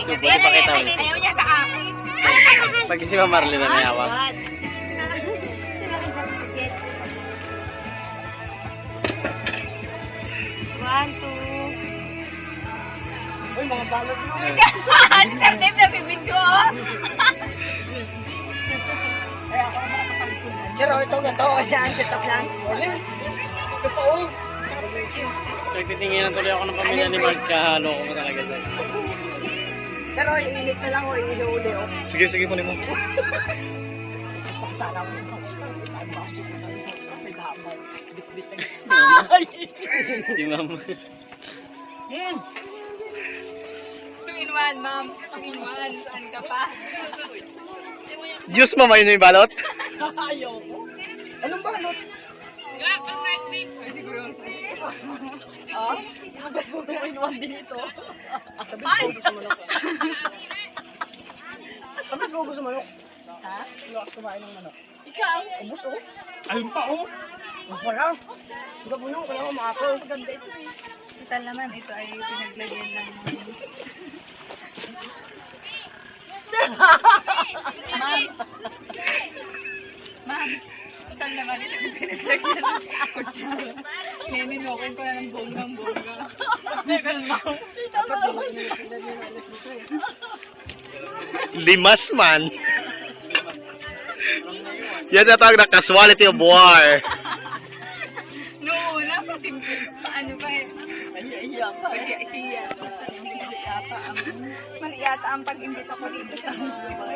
Ito, pwede pakita ulit. Ayaw niya sa akin. Pag si Ma'am Marlene na may hawak. One, two. Uy, mga balot mo. Sername na bibidyo. Kaya ako naman nakapalitin. Pero ito, kasi ang setup lang. Totoo. Nagtitingin na tuloy ako ng pamilya ni Mark, kahalo ko talaga doon. Pero iinit na lang o inuuli o. Sige, sige, kunin mo. Sana mo. Si Ma'am. 2-in-1, ma'am. 2-in-1. Saan ka pa? Diyos mo, may yung balot? Ayoko. Anong balot? Ah? Gusto mo yung inuwan din ito. Sabi ko gusto manok. Sabi ko gusto manok. Ha? Wala ka kumain ng manok. Ikaw? Ubus o? Ayun pa o? Wala. Hindi mo yun, kaya umakaw. Maganda ito eh. Total naman, ito ay pinaglagyan ng... Ma'am. Ma'am. Total naman, ito ay pinaglagyan ng kutsara. Nininukin ko na ng bonggang-bongga. Teka lang. Dapat naman yung pinag-inalis nito eh. Limas man. Yan na tawag na casualty of war. No, wala pa ano ba eh. Iya pa. Mali yata ang pag-imbita ko dito sa